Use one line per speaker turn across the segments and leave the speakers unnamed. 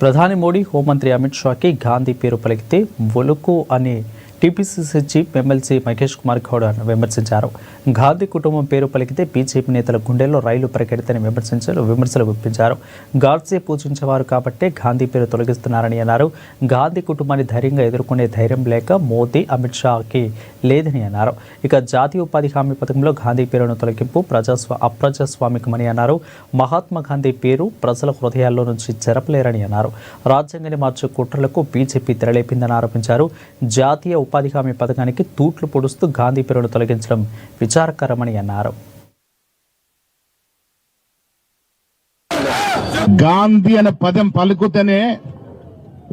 ప్రధాని మోడీ, హోంమంత్రి అమిత్ షాకి గాంధీ పేరు పలికితే ఒలుకు అని TPCC chief MLC Mahesh Kumar Goud విమర్శించారు. గాంధీ కుటుంబం పేరు పలికితే బీజేపీ నేతల గుండెల్లో రైలు పరిగెడతని విమర్శలు గుప్పించారు. గాడ్సే పూజించేవారు కాబట్టే గాంధీ పేరు తొలగిస్తున్నారని అన్నారు. గాంధీ కుటుంబాన్ని ధైర్యంగా ఎదుర్కొనే ధైర్యం లేక మోదీ, అమిత్ షాకి లేదని అన్నారు. ఇక జాతీయ ఉపాధి హామీ పథకంలో గాంధీ పేరును తొలగింపు అప్రజాస్వామికమని అన్నారు. మహాత్మా గాంధీ పేరు ప్రజల హృదయాల్లో నుంచి చెరపలేరని అన్నారు. రాజ్యాంగాన్ని మార్చే కుట్రలకు బీజేపీ తెరలేపిందని ఆరోపించారు. జాతీయ ఉపాధి హామీ పథకానికి తూట్లు పొడుస్తూ గాంధీ పేరును తొలగించడం విచారకరమని అన్నారు.
గాంధీ అనే పదం పలుకుతేనే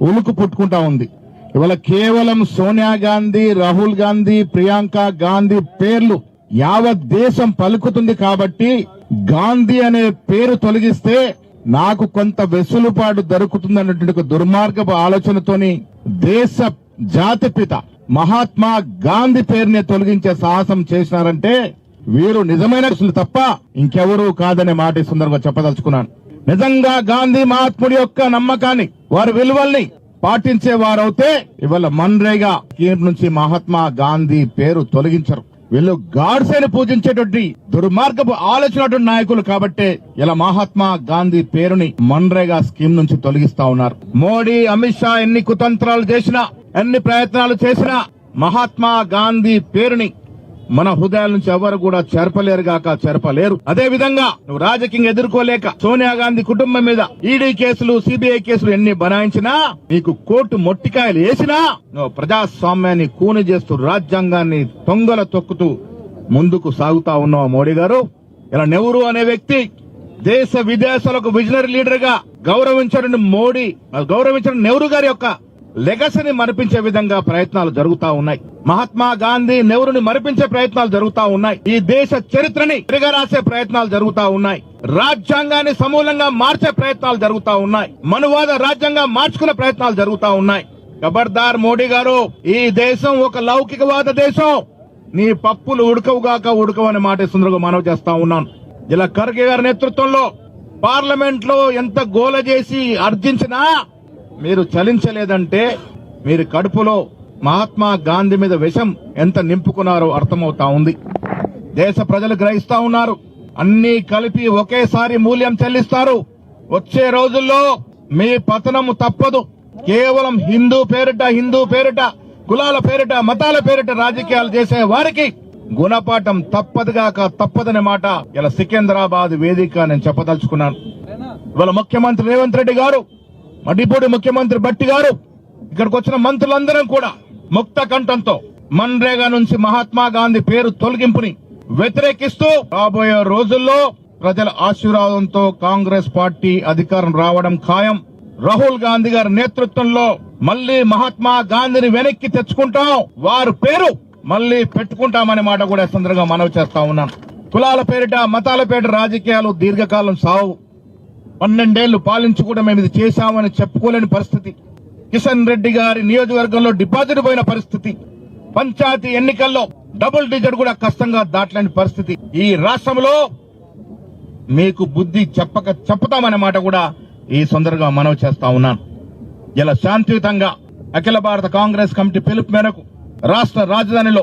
ఉలుకు పుట్టుకుంటా ఉంది. ఇవాళ కేవలం సోనియా గాంధీ, రాహుల్ గాంధీ, ప్రియాంక గాంధీ పేర్లు యావత్ దేశం పలుకుతుంది కాబట్టి గాంధీ అనే పేరు తొలగిస్తే నాకు కొంత వెసులుబాటు దొరుకుతుంది అన్నటువంటి ఒక దుర్మార్గపు ఆలోచనతోని దేశ జాతిపిత మహాత్మా గాంధీ పేరుని తొలగించే సాహసం చేసినారంటే వీరు నిజమైన తప్ప ఇంకెవరూ కాదనే మాట ఈ సందర్భంగా చెప్పదలుచుకున్నాను. నిజంగా గాంధీ మహాత్ముడి యొక్క నమ్మకాన్ని, వారి విలువల్ని పాటించే వారైతే ఇవాళ మన్రేగా స్కీమ్ నుంచి మహాత్మా గాంధీ పేరు తొలగించరు. వీళ్ళు గాడ్సేని పూజించేటువంటి దుర్మార్గపు ఆలోచన నాయకులు కాబట్టే ఇలా మహాత్మా గాంధీ పేరుని మన్రేగా స్కీమ్ నుంచి తొలగిస్తా ఉన్నారు. మోడీ, అమిత్ షా ఎన్ని కుతంత్రాలు చేసినా, ఎన్ని ప్రయత్నాలు చేసినా మహాత్మా గాంధీ పేరుని మన హృదయాల నుంచి ఎవరు కూడా చెరపలేరు. అదే విధంగా నువ్వు రాజకీయంగా ఎదుర్కోలేక సోనియా గాంధీ కుటుంబం మీద ఈడీ కేసులు, సిబిఐ కేసులు ఎన్ని బనాయించినా, నీకు కోర్టు మొట్టికాయలు వేసినా నువ్వు ప్రజాస్వామ్యాన్ని కూని చేస్తూ, రాజ్యాంగాన్ని తొంగల తొక్కుతూ ముందుకు సాగుతా ఉన్నావు మోడీ గారు. ఇలా నెహ్రూ అనే వ్యక్తి దేశ విదేశాలకు విజనరీ లీడర్ గా గౌరవించిన నెహ్రూ గారి యొక్క లెగసీని మరిపించే విధంగా ప్రయత్నాలు జరుగుతా ఉన్నాయి. మహాత్మా గాంధీ, నెహ్రూని మరిపించే ప్రయత్నాలు జరుగుతా ఉన్నాయి. ఈ దేశ చరిత్రని తిరగరాసే ప్రయత్నాలు జరుగుతా ఉన్నాయి. రాజ్యాంగాన్ని సమూలంగా మార్చే ప్రయత్నాలు జరుగుతా ఉన్నాయి. మనువాద రాజ్యాంగం మార్చుకునే ప్రయత్నాలు జరుగుతా ఉన్నాయి. ఖబర్దార్ మోడీ గారు, ఈ దేశం ఒక లౌకికవాద దేశం. నీ పప్పులు ఉడకవని మాట సుందరంగా మనవి చేస్తా ఉన్నాను. ఇలా ఖర్గే గారి నేతృత్వంలో పార్లమెంట్ లో ఎంత గోల చేసి అర్జించినా మీరు చలించలేదంటే మీరు కడుపులో మహాత్మా గాంధీ మీద విషం ఎంత నింపుకున్నారో అర్థమవుతా ఉంది. దేశ ప్రజలు గ్రహిస్తా ఉన్నారు. అన్ని కలిపి ఒకేసారి మూల్యం చెల్లిస్తారు. వచ్చే రోజుల్లో మీ పతనము తప్పదు. కేవలం హిందూ పేరిట, కులాల పేరిట, మతాల పేరిట రాజకీయాలు చేసే వారికి గుణపాఠం తప్పదనే మాట ఇలా సికింద్రాబాద్ వేదిక నేను చెప్పదలుచుకున్నాను. ఇవాళ ముఖ్యమంత్రి రేవంత్ రెడ్డి గారు, డిప్యూటీ ముఖ్యమంత్రి భట్టి గారు, ఇక్కడికి వచ్చిన మంత్రులందరం కూడా ముక్త కంఠంతో మన్రేగా నుంచి మహాత్మా గాంధీ పేరు తొలగింపుని వ్యతిరేకిస్తూ రాబోయే రోజుల్లో ప్రజల ఆశీర్వాదంతో కాంగ్రెస్ పార్టీ అధికారం రావడం ఖాయం. రాహుల్ గాంధీ గారి నేతృత్వంలో మళ్లీ మహాత్మా గాంధీని వెనక్కి తెచ్చుకుంటాం, వారి పేరు మళ్లీ పెట్టుకుంటామనే మాట కూడా సందర్భంగా మనవి చేస్తా ఉన్నాను. కులాల పేరిట, మతాల పేరిట రాజకీయాలు దీర్ఘకాలం సాగు. 12 ఏళ్లు పాలించి కూడా మేము ఇది చేశామని చెప్పుకోలేని పరిస్థితి. కిషన్ రెడ్డి గారి నియోజకవర్గంలో డిపాజిట్ పోయిన పరిస్థితి. పంచాయతీ ఎన్నికల్లో డబుల్ డిజిట్ కూడా కష్టంగా దాటలేని పరిస్థితి. ఈ రాష్ట్రంలో మీకు బుద్ధి చెప్పుతామనే మాట కూడా ఈ సందర్భంగా మనవి చేస్తా ఉన్నాను. ఇలా శాంతియుతంగా అఖిల భారత కాంగ్రెస్ కమిటీ పిలుపు మేరకు రాష్ట్ర రాజధానిలో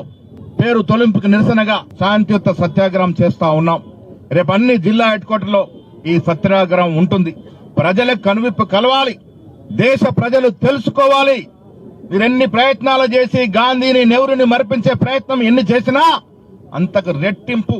పేరు తొలగింపుకు నిరసనగా శాంతియుత సత్యాగ్రహం చేస్తా ఉన్నాం. రేపు అన్ని జిల్లా హెడ్ క్వార్టర్లో ఈ సత్యాగ్రహం ఉంటుంది. ప్రజలకు కనువిప్పు కలవాలి, దేశ ప్రజలు తెలుసుకోవాలి. వీరెన్ని ప్రయత్నాలు చేసి గాంధీని, నెహ్రూని మరిపించే ప్రయత్నం ఎన్ని చేసినా అంతకు రెట్టింపు